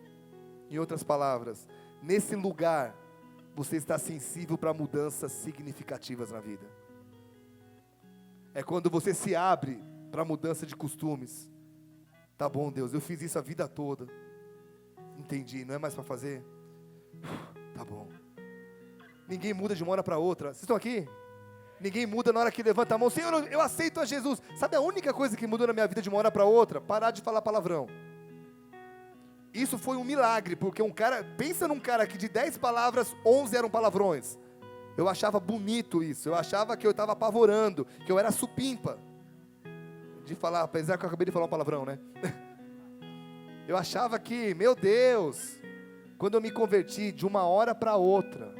Em outras palavras, nesse lugar, você está sensível para mudanças significativas na vida. É quando você se abre para mudança de costumes. Tá bom, Deus, eu fiz isso a vida toda. Entendi, não é mais para fazer? Tá bom. Ninguém muda de uma hora para outra. Vocês estão aqui? Ninguém muda na hora que levanta a mão. Senhor, eu aceito a Jesus. Sabe a única coisa que mudou na minha vida de uma hora para outra? Parar de falar palavrão. Isso foi um milagre, porque pensa num cara que de 10 palavras, 11 eram palavrões. Eu achava bonito isso, eu achava que eu estava apavorando, que eu era supimpa. De falar, apesar que eu acabei de falar um palavrão, né? Eu achava que, meu Deus, quando eu me converti de uma hora para outra,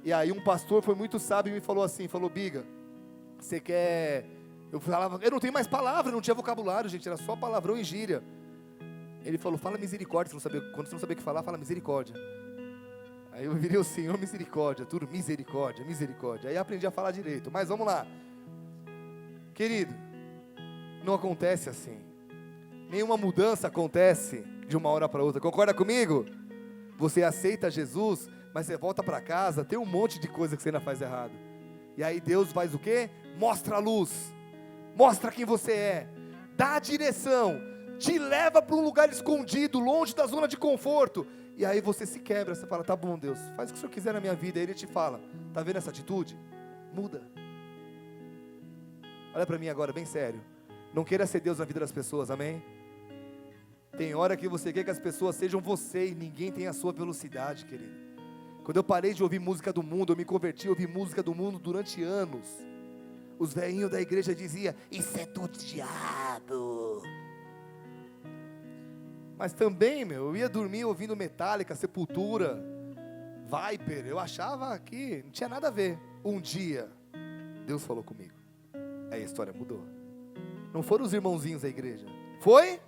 e aí um pastor foi muito sábio e me falou assim, Biga, você quer... Eu falava, eu não tenho mais palavra, não tinha vocabulário, gente, era só palavrão e gíria. Ele falou, fala misericórdia, quando você não saber o que falar, fala misericórdia. Aí eu virei o Senhor misericórdia, tudo misericórdia, misericórdia. Aí eu aprendi a falar direito, mas vamos lá. Querido, não acontece assim. Nenhuma mudança acontece de uma hora para outra, concorda comigo? Você aceita Jesus, mas você volta para casa, tem um monte de coisa que você ainda faz errado. E aí Deus faz o quê? Mostra a luz, mostra quem você é, dá a direção, te leva para um lugar escondido, longe da zona de conforto. E aí você se quebra, você fala, tá bom Deus, faz o que o Senhor quiser na minha vida. Aí Ele te fala, tá vendo essa atitude? Muda. Olha para mim agora, bem sério. Não queira ser Deus na vida das pessoas, amém? Tem hora que você quer que as pessoas sejam você e ninguém tem a sua velocidade, querido. Quando eu parei de ouvir música do mundo, eu me converti a ouvir música do mundo durante anos. Os velhinhos da igreja diziam, isso é do diabo. Mas também, eu ia dormir ouvindo Metallica, Sepultura, Viper. Eu achava que não tinha nada a ver. Um dia, Deus falou comigo. Aí a história mudou. Não foram os irmãozinhos da igreja. Foi?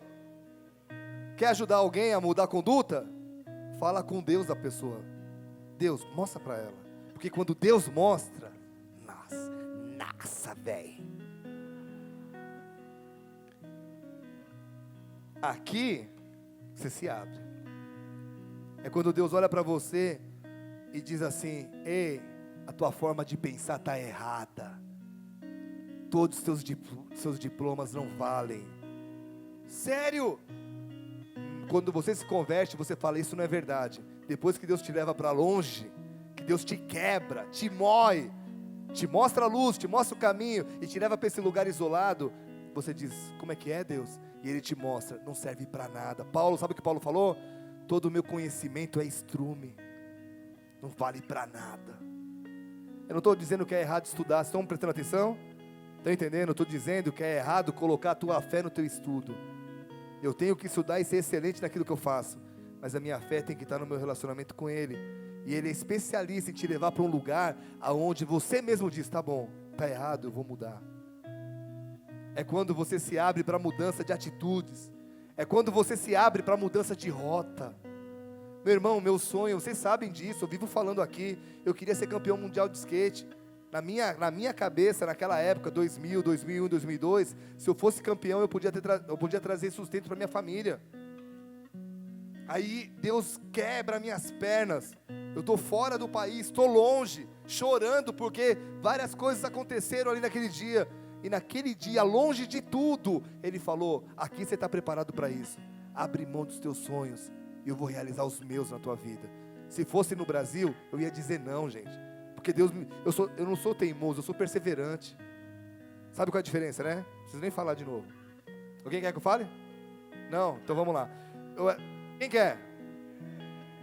Quer ajudar alguém a mudar a conduta? Fala com Deus da pessoa. Deus, mostra para ela. Porque quando Deus mostra, nossa, velho. Aqui, você se abre. É quando Deus olha para você e diz assim: ei, a tua forma de pensar está errada. Todos os seus diplomas não valem. Sério? Quando você se converte, você fala: isso não é verdade. Depois que Deus te leva para longe, que Deus te quebra, te moe, te mostra a luz, te mostra o caminho e te leva para esse lugar isolado, você diz: como é que é, Deus? E Ele te mostra: não serve para nada. Paulo, sabe o que Paulo falou? Todo o meu conhecimento é estrume, não vale para nada. Eu não estou dizendo que é errado estudar, estão prestando atenção? Estão entendendo? Eu estou dizendo que é errado colocar a tua fé no teu estudo. Eu tenho que estudar e ser excelente naquilo que eu faço, mas a minha fé tem que estar no meu relacionamento com Ele. E Ele é especialista em te levar para um lugar aonde você mesmo diz: tá bom, tá errado, eu vou mudar. É quando você se abre para mudança de atitudes. É quando você se abre para mudança de rota. Meu irmão, meu sonho, vocês sabem disso, eu vivo falando aqui, eu queria ser campeão mundial de skate. Na minha cabeça, naquela época, 2000, 2001, 2002, se eu fosse campeão, eu podia trazer sustento para minha família. Aí Deus quebra minhas pernas, eu estou fora do país, estou longe, chorando, porque várias coisas aconteceram ali naquele dia. E naquele dia, longe de tudo, Ele falou: aqui você está preparado para isso. Abre mão dos teus sonhos e eu vou realizar os meus na tua vida. Se fosse no Brasil, eu ia dizer não, gente. Porque Deus, eu não sou teimoso, eu sou perseverante. Sabe qual é a diferença, né? Não preciso nem falar de novo. Alguém quer que eu fale? Não? Então vamos lá. Quem quer?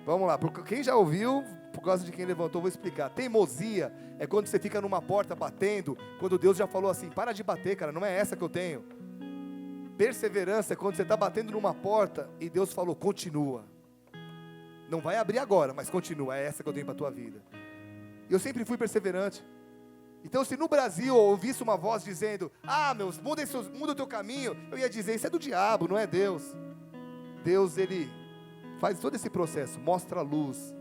Vamos lá. Quem já ouviu, por causa de quem levantou, vou explicar. Teimosia é quando você fica numa porta batendo, quando Deus já falou assim: para de bater, cara, não é essa que eu tenho. Perseverança é quando você está batendo numa porta e Deus falou: continua. Não vai abrir agora, mas continua, é essa que eu tenho para a tua vida. Eu sempre fui perseverante. Então, se no Brasil eu ouvisse uma voz dizendo: ah, meus, muda o teu caminho, eu ia dizer: isso é do diabo, não é Deus. Deus, Ele faz todo esse processo, mostra a luz,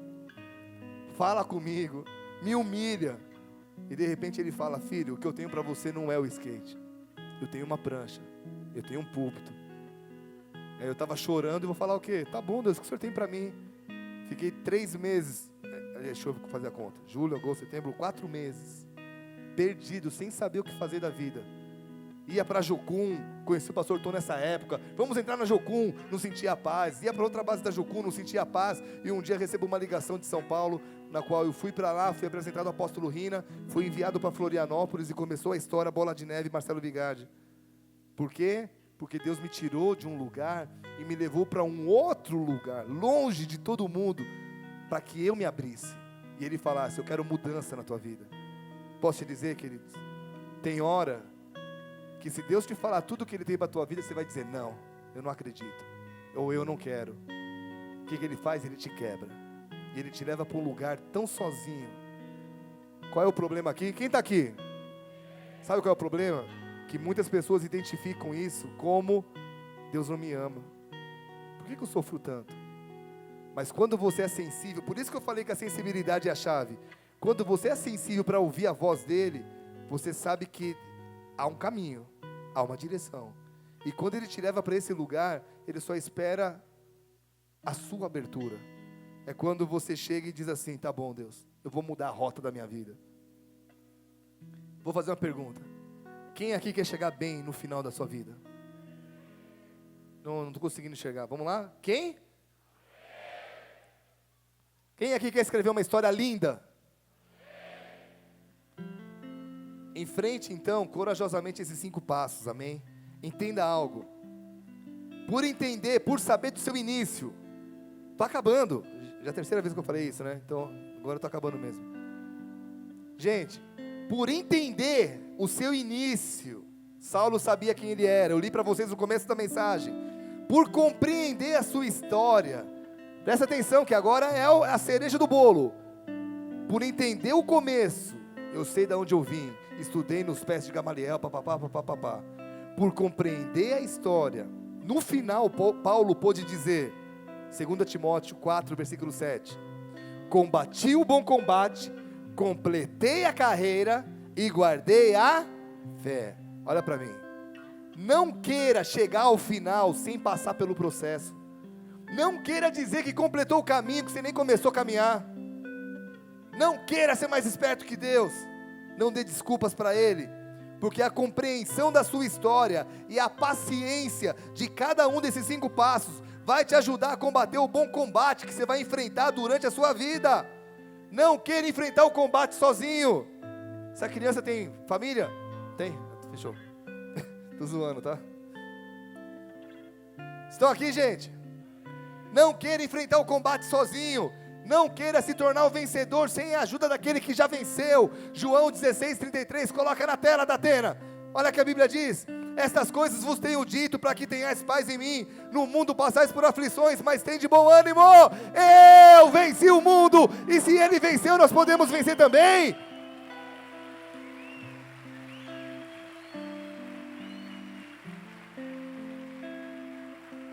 fala comigo, me humilha, e de repente Ele fala: filho, o que eu tenho para você não é o skate, eu tenho uma prancha, eu tenho um púlpito. Aí eu estava chorando e vou falar o quê? Tá bom, Deus, o que o Senhor tem para mim? Fiquei 3 meses, deixa eu fazer a conta, julho, agosto, setembro, 4 meses, perdido, sem saber o que fazer da vida. Ia para Jocum, conheci o pastor Tom nessa época, vamos entrar na Jocum, não sentia paz. Ia para outra base da Jocum, não sentia paz. E um dia recebo uma ligação de São Paulo, na qual eu fui para lá, fui apresentado ao apóstolo Rina, fui enviado para Florianópolis e começou a história Bola de Neve, Marcelo Vigardi. Por quê? Porque Deus me tirou de um lugar e me levou para um outro lugar, longe de todo mundo, para que eu me abrisse e Ele falasse: eu quero mudança na tua vida. Posso te dizer, queridos, tem hora que se Deus te falar tudo o que Ele tem para a tua vida, você vai dizer: não, eu não acredito, ou eu não quero. O que Ele faz? Ele te quebra, e Ele te leva para um lugar tão sozinho. Qual é o problema aqui? Quem está aqui? Sabe qual é o problema? Que muitas pessoas identificam isso como: Deus não me ama, por que eu sofro tanto? Mas quando você é sensível, por isso que eu falei que a sensibilidade é a chave. Quando você é sensível para ouvir a voz dEle, você sabe que há um caminho, há uma direção. E quando Ele te leva para esse lugar, Ele só espera a sua abertura. É quando você chega e diz assim: tá bom, Deus, eu vou mudar a rota da minha vida. Vou fazer uma pergunta: quem aqui quer chegar bem no final da sua vida? Não estou conseguindo chegar. Vamos lá? Quem? Quem aqui quer escrever uma história linda? Enfrente então corajosamente esses 5 passos, amém? Entenda algo. Por entender, por saber do seu início. Estou acabando. Já é a 3ª vez que eu falei isso, né? Então, agora eu estou acabando mesmo. Gente, por entender o seu início, Saulo sabia quem ele era. Eu li para vocês no começo da mensagem. Por compreender a sua história, presta atenção que agora é a cereja do bolo. Por entender o começo, eu sei de onde eu vim, estudei nos pés de Gamaliel, papapá, papapá. por compreender a história. No final, Paulo pôde dizer, 2 Timóteo 4, versículo 7, combati o bom combate, completei a carreira e guardei a fé. Olha para mim, não queira chegar ao final sem passar pelo processo. Não queira dizer que completou o caminho, que você nem começou a caminhar. Não queira ser mais esperto que Deus. Não dê desculpas para Ele, porque a compreensão da sua história e a paciência de cada um desses 5 passos vai te ajudar a combater o bom combate que você vai enfrentar durante a sua vida. Não queira enfrentar o combate sozinho. Essa criança tem família? Tem? Fechou. Tô zoando, tá? Estão aqui, gente? Não queira enfrentar o combate sozinho. Não queira se tornar o vencedor sem a ajuda daquele que já venceu. João 16:33, coloca na tela da Atena. Olha o que a Bíblia diz: estas coisas vos tenho dito para que tenhais paz em mim. No mundo passais por aflições, mas tem de bom ânimo. Eu venci o mundo, e se ele venceu, nós podemos vencer também.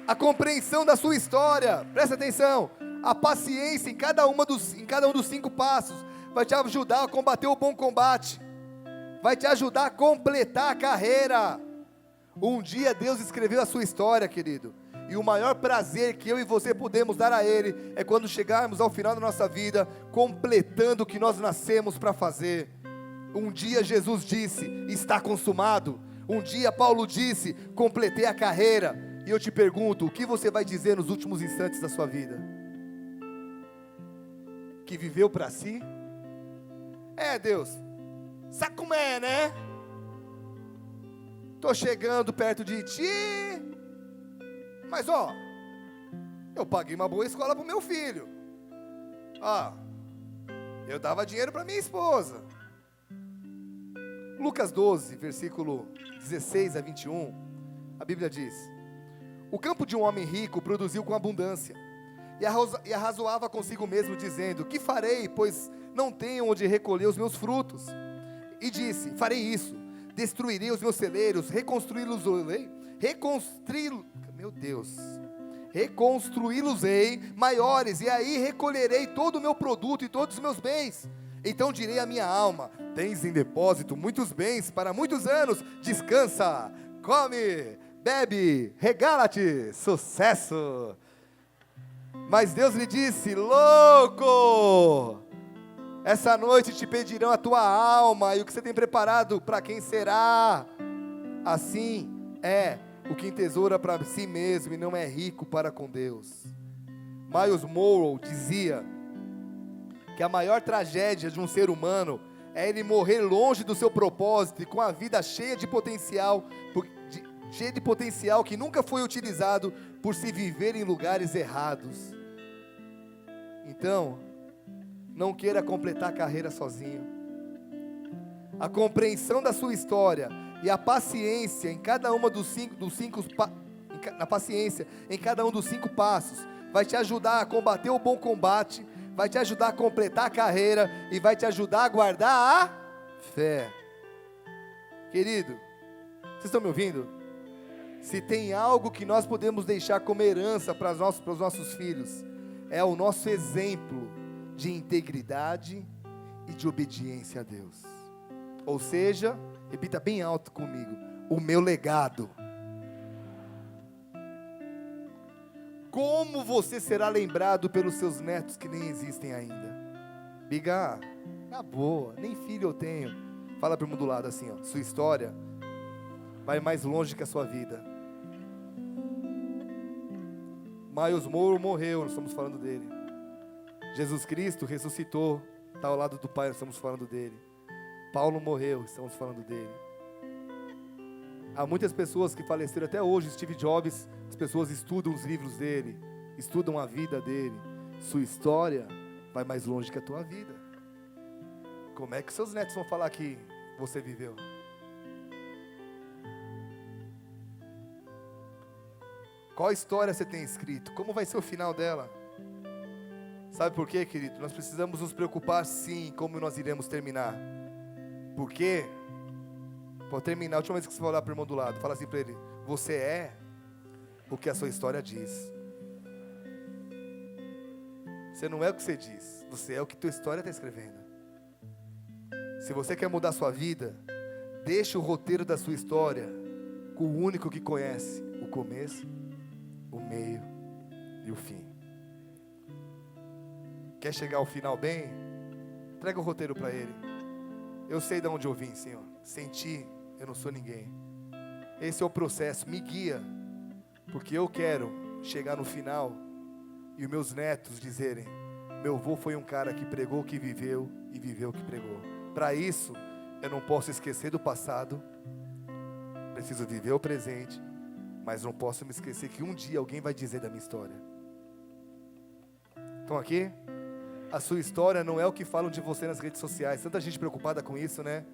A compreensão da sua história, presta atenção, a paciência em cada um dos 5 passos vai te ajudar a combater o bom combate, vai te ajudar a completar a carreira. Um dia Deus escreveu a sua história, querido, e o maior prazer que eu e você podemos dar a Ele é quando chegarmos ao final da nossa vida, completando o que nós nascemos para fazer. Um dia Jesus disse, está consumado. Um dia Paulo disse, completei a carreira. E eu te pergunto, o que você vai dizer nos últimos instantes da sua vida? Que viveu para si? Deus, sabe como é, né? Estou chegando perto de ti, mas eu paguei uma boa escola para o meu filho. Eu dava dinheiro para minha esposa. Lucas 12, versículo 16 a 21, a Bíblia diz: o campo de um homem rico produziu com abundância, e arrazoava consigo mesmo, dizendo: que farei, pois não tenho onde recolher os meus frutos? E disse: farei isso, destruirei os meus celeiros, reconstruí-los-ei maiores, e aí recolherei todo o meu produto e todos os meus bens. Então direi à minha alma: tens em depósito muitos bens para muitos anos, descansa, come, bebe, regala-te, sucesso. Mas Deus lhe disse: louco, essa noite te pedirão a tua alma, e o que você tem preparado para quem será? Assim é o que entesoura para si mesmo e não é rico para com Deus. Miles Monroe dizia que a maior tragédia de um ser humano é ele morrer longe do seu propósito e com a vida cheia de potencial que nunca foi utilizado por se viver em lugares errados. Então, não queira completar a carreira sozinho. A compreensão da sua história e a paciência em cada um dos 5 passos vai te ajudar a combater o bom combate, vai te ajudar a completar a carreira e vai te ajudar a guardar a fé. Querido, vocês estão me ouvindo? Se tem algo que nós podemos deixar como herança para os nossos filhos, é o nosso exemplo de integridade e de obediência a Deus. Ou seja, repita bem alto comigo: o meu legado. Como você será lembrado pelos seus netos que nem existem ainda? Biga, tá boa, nem filho eu tenho. Fala para o irmão do lado assim, sua história vai mais longe que a sua vida. Miles Monroe morreu, nós estamos falando dele. Jesus Cristo ressuscitou, está ao lado do Pai, nós estamos falando dele. Paulo morreu, estamos falando dele. Há muitas pessoas que faleceram até hoje. Steve Jobs, as pessoas estudam os livros dele, estudam a vida dele. Sua história vai mais longe que a tua vida. Como é que seus netos vão falar que você viveu? Qual história você tem escrito? Como vai ser o final dela? Sabe por quê, querido? Nós precisamos nos preocupar sim como nós iremos terminar. Por quê? Para terminar, a última vez que você vai olhar para o irmão do lado, fala assim para ele: você é o que a sua história diz. Você não é o que você diz, você é o que tua história está escrevendo. Se você quer mudar a sua vida, deixa o roteiro da sua história com o único que conhece o começo, o meio e o fim. Quer chegar ao final bem? Entrega o roteiro para Ele. Eu sei de onde eu vim, Senhor. Sem Ti, eu não sou ninguém. Esse é o processo, me guia, porque eu quero chegar no final e os meus netos dizerem: meu avô foi um cara que pregou o que viveu e viveu o que pregou. Para isso, eu não posso esquecer do passado, preciso viver o presente, mas não posso me esquecer que um dia alguém vai dizer da minha história. Estão aqui? A sua história não é o que falam de você nas redes sociais. Tanta gente preocupada com isso, né?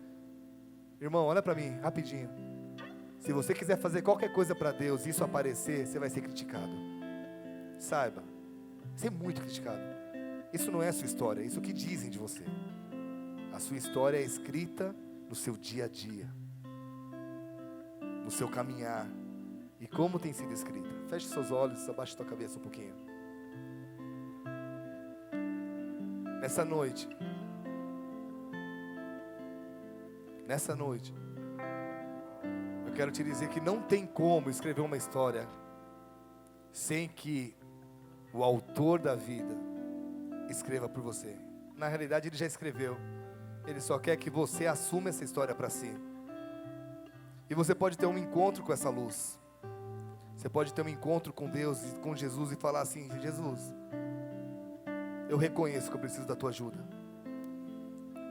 Irmão, olha para mim, rapidinho. Se você quiser fazer qualquer coisa para Deus e isso aparecer, você vai ser criticado. Saiba, você é muito criticado. Isso não é a sua história, é isso que dizem de você. A sua história é escrita no seu dia a dia, no seu caminhar. E como tem sido escrita? Feche seus olhos, abaixe sua cabeça um pouquinho. Nessa noite, eu quero te dizer que não tem como escrever uma história sem que o autor da vida escreva por você. Na realidade, ele já escreveu. Ele só quer que você assuma essa história para si. E você pode ter um encontro com essa luz. Você pode ter um encontro com Deus, com Jesus, e falar assim: Jesus, eu reconheço que eu preciso da tua ajuda.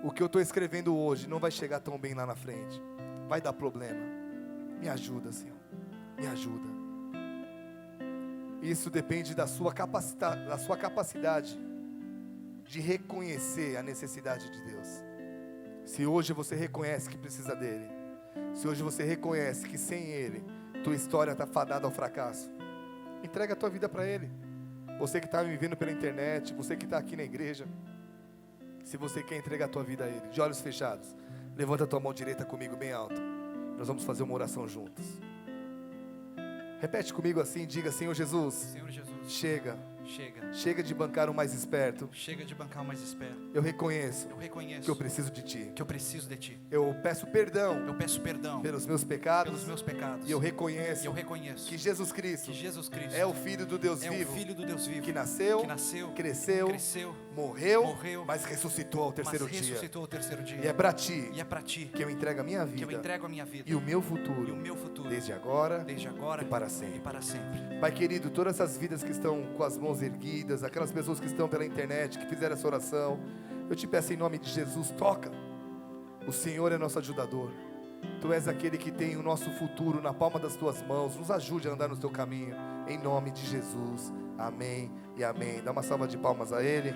O que eu estou escrevendo hoje não vai chegar tão bem lá na frente. Vai dar problema. Me ajuda, Senhor. Me ajuda. Isso depende da sua capacidade de reconhecer a necessidade de Deus. Se hoje você reconhece que precisa dEle, se hoje você reconhece que sem Ele, tua história está fadada ao fracasso, entrega a tua vida para Ele. Você que está me vendo pela internet, você que está aqui na igreja, se você quer entregar a tua vida a Ele, de olhos fechados, levanta a tua mão direita comigo bem alto. Nós vamos fazer uma oração juntos. Repete comigo assim, diga: Senhor Jesus, Senhor Jesus, chega de bancar o mais esperto. Chega de bancar o mais esperto. Eu reconheço que eu preciso de Ti. Eu peço perdão pelos meus pecados. E eu reconheço que Jesus Cristo é o Filho do Deus vivo, que nasceu, cresceu, morreu, mas ressuscitou ao terceiro dia. E é para Ti que eu entrego a minha vida e o meu futuro, desde agora e para sempre. Pai querido, todas essas vidas que estão com as mãos erguidas, aquelas pessoas que estão pela internet, que fizeram essa oração, eu te peço em nome de Jesus, toca. O Senhor é nosso ajudador. Tu és aquele que tem o nosso futuro na palma das tuas mãos. Nos ajude a andar no teu caminho, em nome de Jesus. Amém e amém. Dá uma salva de palmas a Ele.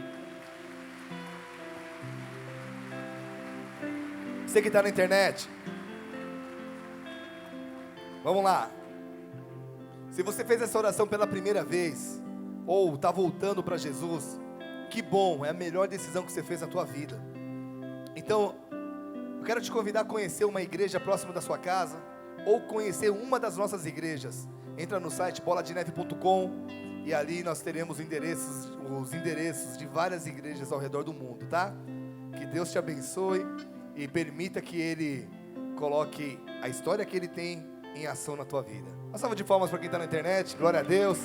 Você que está na internet, vamos lá. Se você fez essa oração pela primeira vez, ou está voltando para Jesus, que bom, é a melhor decisão que você fez na tua vida. Então, eu quero te convidar a conhecer uma igreja próxima da sua casa, ou conhecer uma das nossas igrejas. Entra no site boladeneve.com e ali nós teremos os endereços de várias igrejas ao redor do mundo, tá? Que Deus te abençoe e permita que Ele coloque a história que Ele tem em ação na tua vida. Uma salva de palmas para quem está na internet. Glória a Deus.